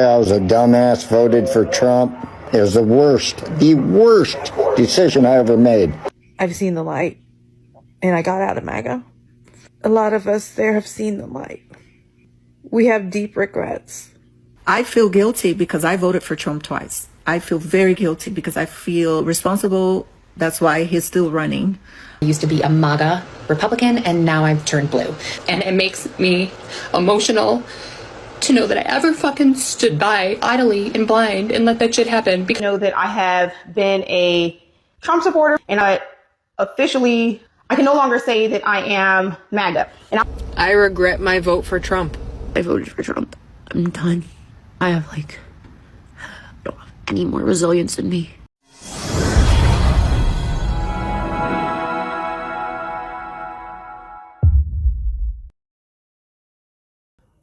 I was a dumbass, voted for Trump. It was the worst decision I ever made. I've seen the light, and I got out of MAGA. A lot of us there have seen the light. We have deep regrets. I feel guilty because I voted for Trump twice. I feel very guilty because I feel responsible. That's why he's still running. I used to be a MAGA Republican, and now I've turned blue. And it makes me emotional to know that I ever fucking stood by idly and blind and let that shit happen. Because I know that I have been a Trump supporter, and I can no longer say that I am MAGA. And I regret my vote for Trump. I voted for Trump. I'm done. I don't have any more resilience in me.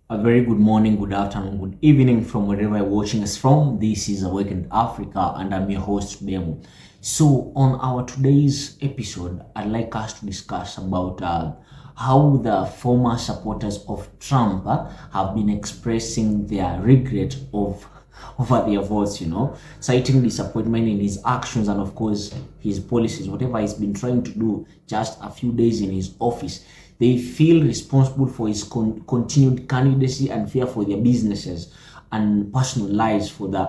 A very good morning, good afternoon, good evening from wherever you're watching us from. This is Awakened Africa and I'm your host, Bemu. So on our today's episode, I'd like us to discuss about how the former supporters of Trump have been expressing their regret over their votes, citing disappointment in his actions and of course his policies, whatever he's been trying to do just a few days in his office. They feel responsible for his continued candidacy and fear for their businesses and personal lives for the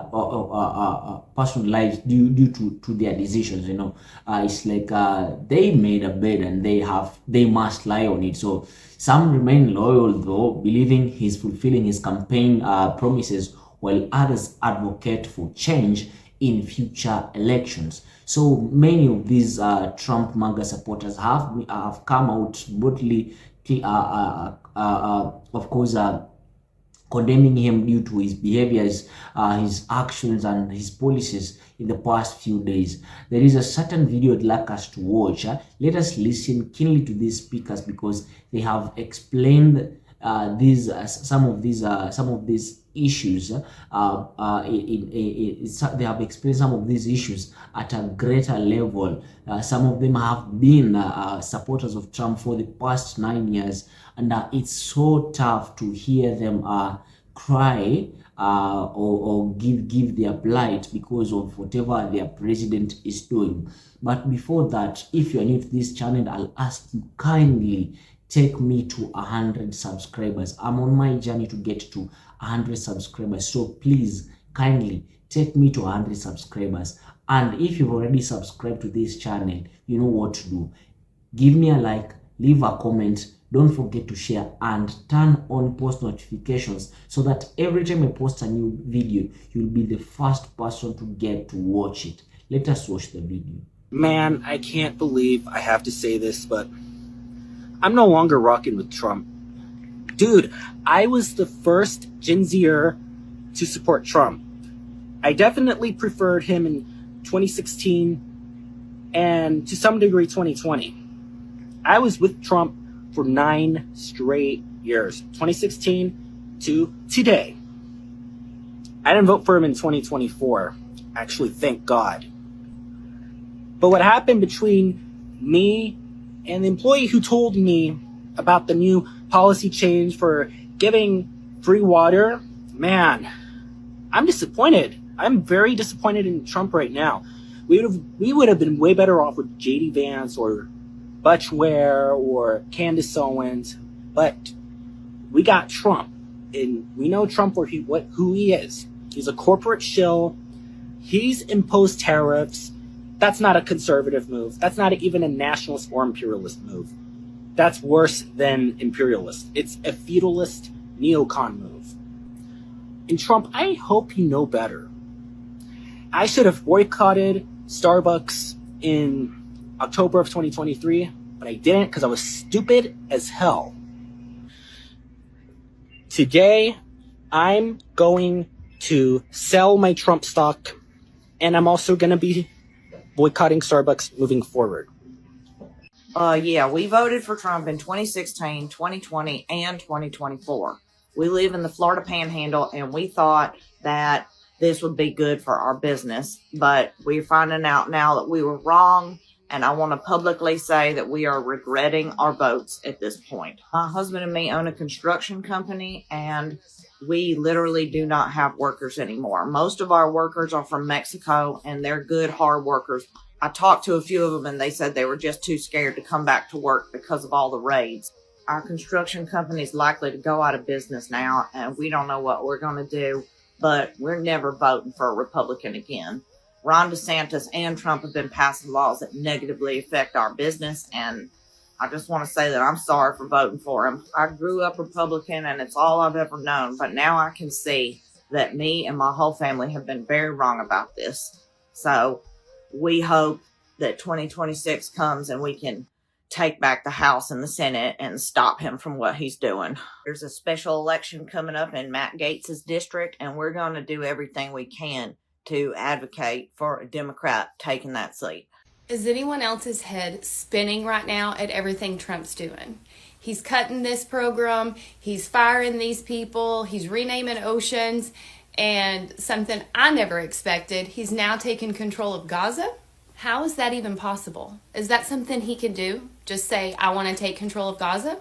personal lives due to their decisions. It's like they made a bed and they must lie on it. So some remain loyal though, believing he's fulfilling his campaign promises, while others advocate for change in future elections. So many of these Trump MAGA supporters have come out boldly, of course, condemning him due to his behaviors, his actions, and his policies in the past few days. There is a certain video I'd like us to watch. Let us listen keenly to these speakers because they have explained some of these issues. They have explained some of these issues at a greater level. Some of them have been supporters of Trump for the past 9 years, and it's so tough to hear them cry or give their plight because of whatever their president is doing. But before that, if you are new to this channel, I'll ask you kindly take me to 100 subscribers. I'm on my journey to get to 100 subscribers. So please kindly take me to 100 subscribers. And if you've already subscribed to this channel, you know what to do. Give me a like, leave a comment, don't forget to share and turn on post notifications so that every time I post a new video, you'll be the first person to get to watch it. Let us watch the video. Man, I can't believe I have to say this, but I'm no longer rocking with Trump. Dude, I was the first Gen Zer to support Trump. I definitely preferred him in 2016 and to some degree 2020. I was with Trump for 9 straight years, 2016 to today. I didn't vote for him in 2024, actually, thank God. But what happened between me and the employee who told me about the new policy change for giving free water, man, I'm disappointed. I'm very disappointed in Trump right now. We would have been way better off with J.D. Vance or Butch Ware or Candace Owens, but we got Trump, and we know Trump for who he is. He's a corporate shill. He's imposed tariffs. That's not a conservative move. That's not even a nationalist or imperialist move. That's worse than imperialist. It's a feudalist neocon move. And Trump, I hope you know better. I should have boycotted Starbucks in October of 2023, but I didn't because I was stupid as hell. Today, I'm going to sell my Trump stock, and I'm also going to be boycotting Starbucks moving forward. Yeah, we voted for Trump in 2016, 2020, and 2024. We live in the Florida Panhandle, and we thought that this would be good for our business, but we're finding out now that we were wrong, and I want to publicly say that we are regretting our votes at this point. My husband and me own a construction company, and we literally do not have workers anymore. Most of our workers are from Mexico, and they're good, hard workers. I talked to a few of them, and they said they were just too scared to come back to work because of all the raids. Our construction company is likely to go out of business now, and we don't know what we're going to do, but we're never voting for a Republican again. Ron DeSantis and Trump have been passing laws that negatively affect our business, and I just want to say that I'm sorry for voting for him. I grew up Republican, and it's all I've ever known, but now I can see that me and my whole family have been very wrong about this. So we hope that 2026 comes and we can take back the House and the Senate and stop him from what he's doing. There's a special election coming up in Matt Gaetz's district, and we're going to do everything we can to advocate for a Democrat taking that seat. Is anyone else's head spinning right now at everything Trump's doing? He's cutting this program, he's firing these people, he's renaming oceans, and something I never expected, he's now taking control of Gaza? How is that even possible? Is that something he can do? Just say, I want to take control of Gaza?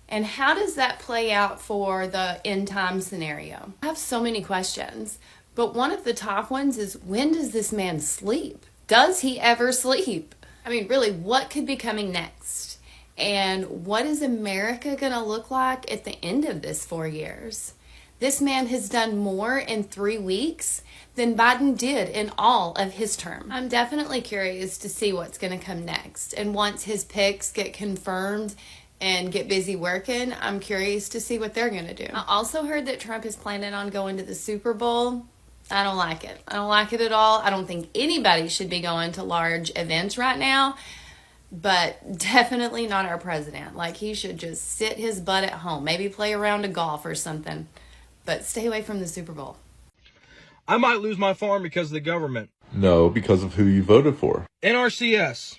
And how does that play out for the end time scenario? I have so many questions, but one of the top ones is, when does this man sleep? Does he ever sleep? I mean, really, what could be coming next? And what is America going to look like at the end of this 4 years? This man has done more in 3 weeks than Biden did in all of his term. I'm definitely curious to see what's going to come next. And once his picks get confirmed and get busy working, I'm curious to see what they're going to do. I also heard that Trump is planning on going to the Super Bowl. I don't like it. I don't like it at all. I don't think anybody should be going to large events right now, but definitely not our president. Like, he should just sit his butt at home, maybe play a round of golf or something, but stay away from the Super Bowl. I might lose my farm because of the government. No, because of who you voted for. NRCS,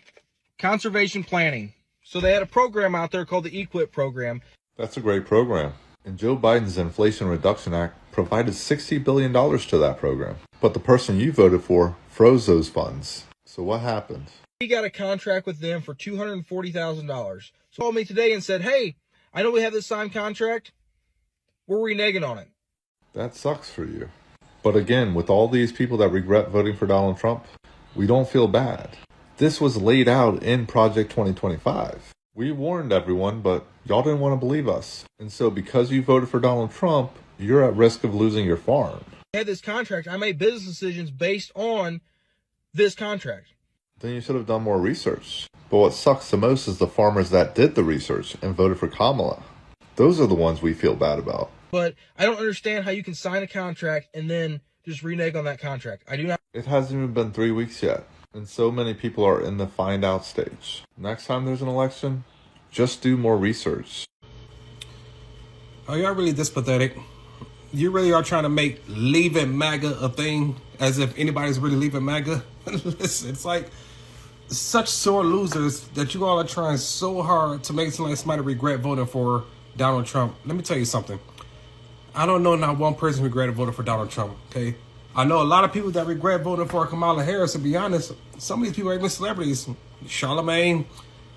conservation planning. So they had a program out there called the EQIP program. That's a great program. And Joe Biden's Inflation Reduction Act provided $60 billion to that program. But the person you voted for froze those funds. So what happened? He got a contract with them for $240,000. So called me today and said, hey, I know we have this signed contract. We're reneging on it. That sucks for you. But again, with all these people that regret voting for Donald Trump, we don't feel bad. This was laid out in Project 2025. We warned everyone, but y'all didn't want to believe us. And so because you voted for Donald Trump, you're at risk of losing your farm. I had this contract. I made business decisions based on this contract. Then you should have done more research. But what sucks the most is the farmers that did the research and voted for Kamala. Those are the ones we feel bad about. But I don't understand how you can sign a contract and then just renege on that contract. I do not. It hasn't even been 3 weeks yet. And so many people are in the find out stage. Next time there's an election, just do more research. Are y'all really this pathetic? You really are trying to make leaving MAGA a thing, as if anybody's really leaving MAGA? Listen, it's like such sore losers that you all are trying so hard to make it seem like somebody regret voting for Donald Trump. Let me tell you something. I don't know not one person regretted voting for Donald Trump, okay? I know a lot of people that regret voting for Kamala Harris. To be honest, some of these people are even celebrities. Charlamagne,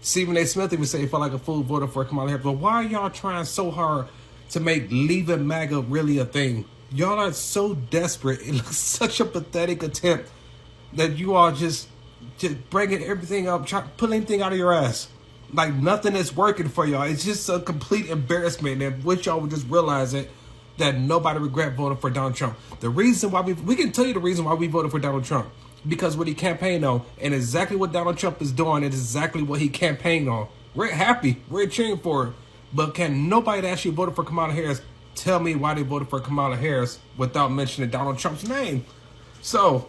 Stephen A. Smith even say he felt like a fool voting for Kamala Harris. But why are y'all trying so hard to make leaving MAGA really a thing? Y'all are so desperate. It looks such a pathetic attempt that you all just bringing everything up, pulling anything out of your ass. Like nothing is working for y'all. It's just a complete embarrassment. And which y'all would just realize it. That nobody regret voting for Donald Trump. The reason why we can tell you the reason why we voted for Donald Trump. Because what he campaigned on, and exactly what Donald Trump is doing is exactly what he campaigned on. We're happy. We're cheering for it. But can nobody that actually voted for Kamala Harris tell me why they voted for Kamala Harris without mentioning Donald Trump's name? So,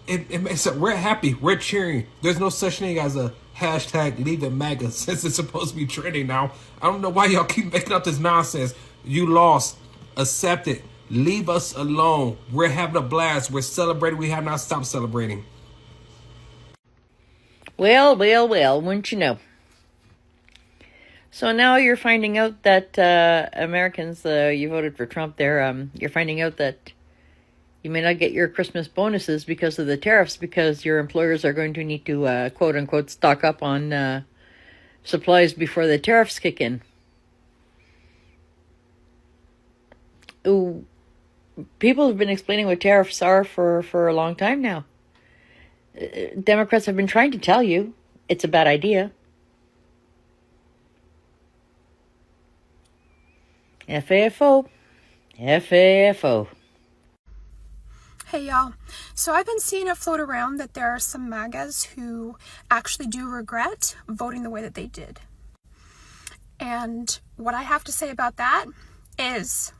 it makes it, we're happy. We're cheering. There's no such thing as a hashtag leaving MAGA since it's supposed to be trending now. I don't know why y'all keep making up this nonsense. You lost. Accept it. Leave us alone. We're having a blast. We're celebrating. We have not stopped celebrating. Well, wouldn't you know? So now you're finding out that Americans, you voted for Trump there, you're finding out that you may not get your Christmas bonuses because of the tariffs, because your employers are going to need to, quote-unquote, stock up on supplies before the tariffs kick in. Ooh, people have been explaining what tariffs are for a long time now. Democrats have been trying to tell you it's a bad idea. FAFO. FAFO. Hey y'all, so I've been seeing it float around that there are some MAGAs who actually do regret voting the way that they did. And what I have to say about that is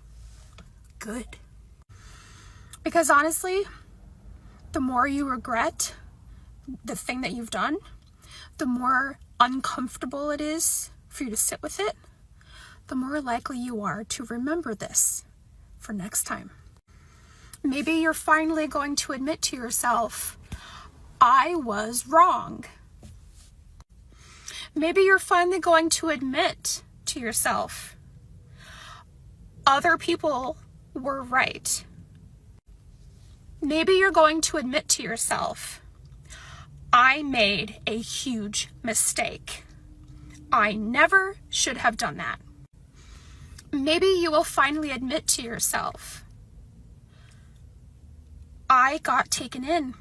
good. Because honestly, the more you regret the thing that you've done, the more uncomfortable it is for you to sit with it, the more likely you are to remember this for next time. Maybe you're finally going to admit to yourself, I was wrong. Maybe you're finally going to admit to yourself, other people were right. Maybe you're going to admit to yourself, I made a huge mistake. I never should have done that. Maybe you will finally admit to yourself, I got taken in.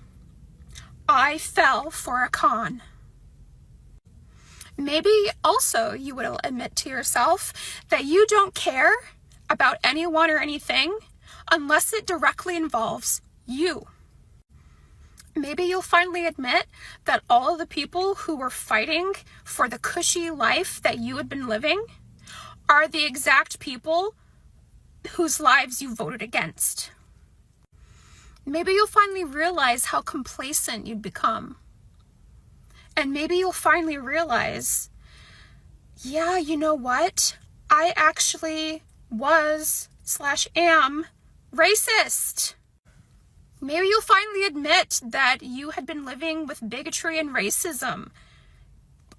I fell for a con. Maybe also you will admit to yourself that you don't care about anyone or anything unless it directly involves you. Maybe you'll finally admit that all of the people who were fighting for the cushy life that you had been living are the exact people whose lives you voted against. Maybe you'll finally realize how complacent you'd become. And maybe you'll finally realize, yeah, you know what? I actually was/am racist. Maybe you'll finally admit that you had been living with bigotry and racism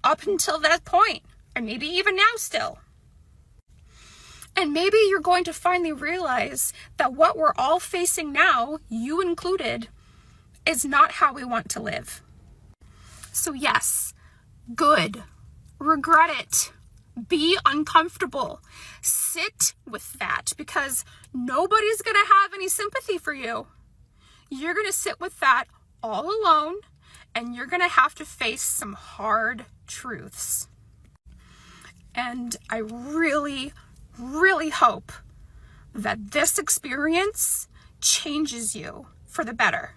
up until that point, or maybe even now still. And maybe you're going to finally realize that what we're all facing now, you included, is not how we want to live. So yes, good. Regret it. Be uncomfortable. Sit with that because nobody's going to have any sympathy for you. You're going to sit with that all alone and you're going to have to face some hard truths. And I really hope that this experience changes you for the better.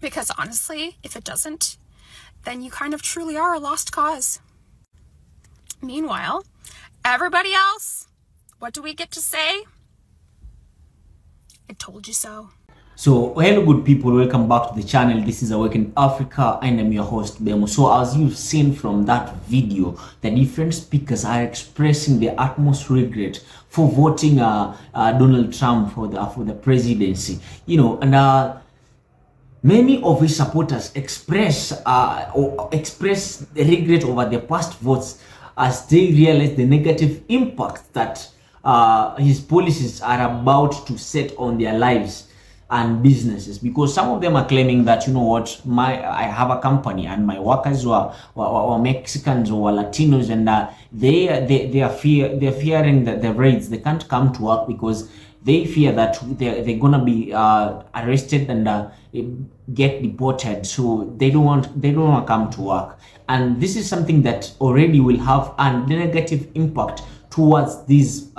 Because honestly, if it doesn't, then you kind of truly are a lost cause. Meanwhile, everybody else, what do we get to say? I told you so. So hello good people, welcome back to the channel. This is Awakened Africa and I'm your host Bemo. So as you've seen from that video, the different speakers are expressing their utmost regret for voting Donald Trump for the presidency. You know, and many of his supporters express regret over their past votes as they realize the negative impact that his policies are about to set on their lives and businesses, because some of them are claiming that, you know what, I have a company and my workers were Mexicans or Latinos, and they're fearing that the raids, they can't come to work because they fear that they're gonna be arrested and get deported, so they don't want to come to work. And this is something that already will have a negative impact towards these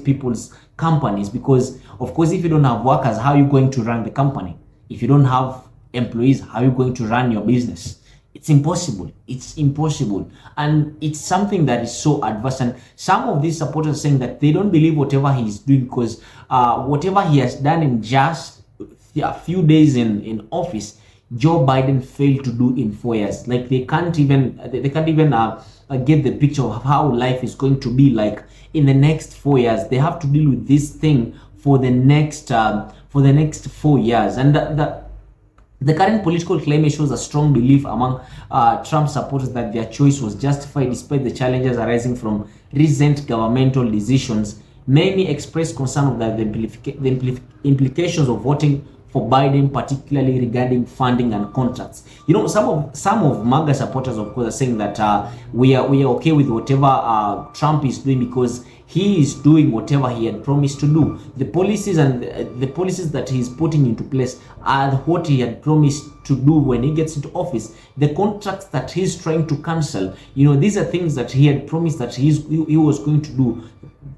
people's companies, because of course if you don't have workers, how are you going to run the company? If you don't have employees, how are you going to run your business? It's impossible. It's impossible. And it's something that is so adverse. And some of these supporters are saying that they don't believe whatever he's doing, because whatever he has done in just a few days in office, Joe Biden failed to do in 4 years. Like they can't even get the picture of how life is going to be like in the next 4 years. They have to deal with this thing for the next 4 years. And the current political climate shows a strong belief among Trump supporters that their choice was justified despite the challenges arising from recent governmental decisions. Many express concern about the implications of voting for Biden, particularly regarding funding and contracts. You know, some of MAGA supporters, of course, are saying that we are okay with whatever Trump is doing because he is doing whatever he had promised to do. The policies and the policies that he's putting into place are what he had promised to do when he gets into office. The contracts that he's trying to cancel, you know, these are things that he had promised that he was going to do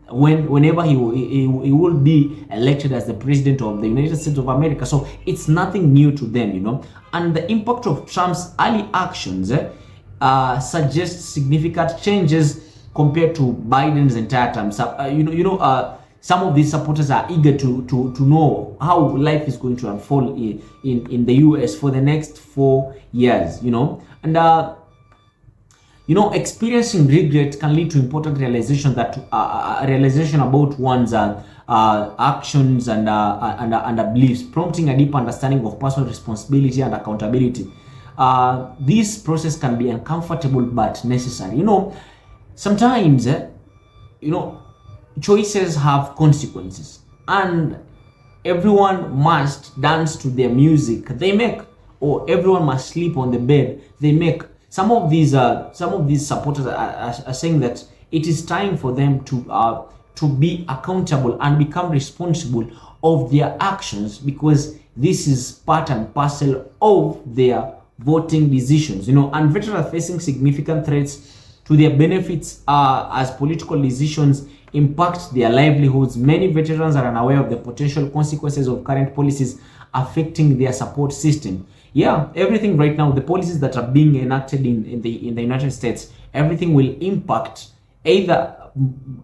whenever he will be elected as the president of the United States of America. So it's nothing new to them, you know. And the impact of Trump's early actions suggests significant changes compared to Biden's entire term. Some of these supporters are eager to know how life is going to unfold in the US for the next 4 years, you know. And experiencing regret can lead to important realization that realization about one's actions and beliefs, prompting a deep understanding of personal responsibility and accountability. This process can be uncomfortable but necessary. You know, sometimes, choices have consequences, and everyone must dance to their music they make, or everyone must sleep on the bed they make. Some of these supporters are saying that it is time for them to be accountable and become responsible of their actions, because this is part and parcel of their voting decisions. You know, and veterans are facing significant threats to their benefits as political decisions impact their livelihoods. Many veterans are unaware of the potential consequences of current policies affecting their support system. Yeah, everything right now, the policies that are being enacted in the United States, everything will impact either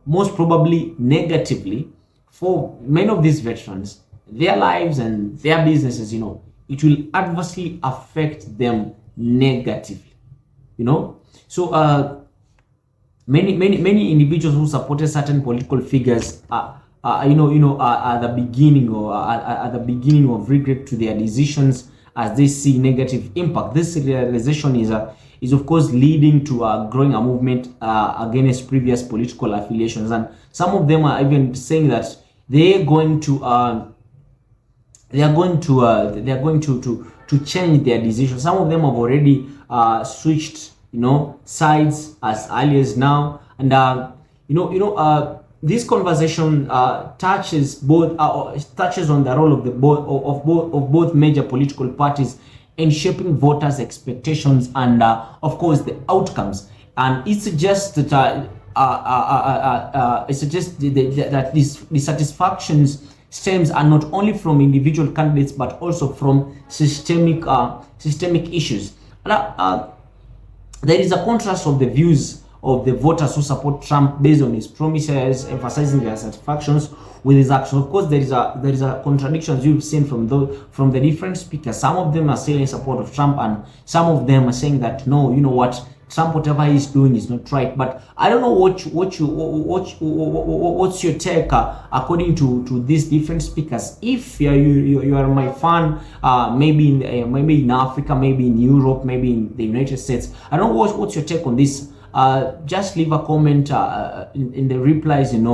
most probably negatively for many of these veterans, their lives and their businesses. You know, it will adversely affect them negatively. You know, so many individuals who supported certain political figures are the beginning of regret to their decisions as they see negative impact. This realization is of course leading to growing a movement against previous political affiliations, and some of them are even saying that they're going to change their decisions. Some of them have already switched, sides as early as now, and this conversation touches on the role of both major political parties in shaping voters' expectations and of course the outcomes. And it suggests that that these dissatisfactions stems are not only from individual candidates but also from systemic issues. And, there is a contrast of the views of the voters who support Trump based on his promises, emphasizing their satisfactions with his actions. Of course, there is a contradiction, as you've seen from the different speakers. Some of them are still in support of Trump, and some of them are saying that no, you know what, Trump, whatever he's doing is not right. But I don't know what's your take according to these different speakers. If you are my fan, maybe in Africa, maybe in Europe, maybe in the United States, I don't know what's your take on this. Just leave a comment in the replies, and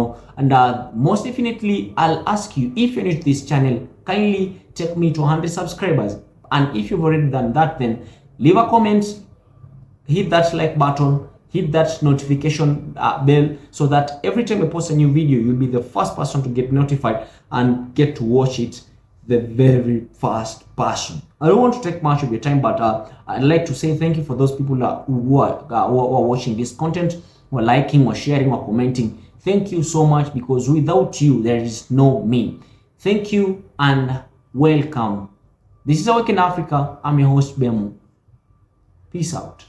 most definitely I'll ask you, if you're new to this channel, kindly take me to 100 subscribers. And if you've already done that, then leave a comment, hit that like button, hit that notification bell, so that every time I post a new video, you'll be the first person to get notified and get to watch it the very first person. I don't want to take much of your time, but I'd like to say thank you for those people who are watching this content, who are liking, or sharing, or commenting. Thank you so much, because without you, there is no me. Thank you and welcome. This is Awaken Africa. I'm your host, Bemu. Peace out.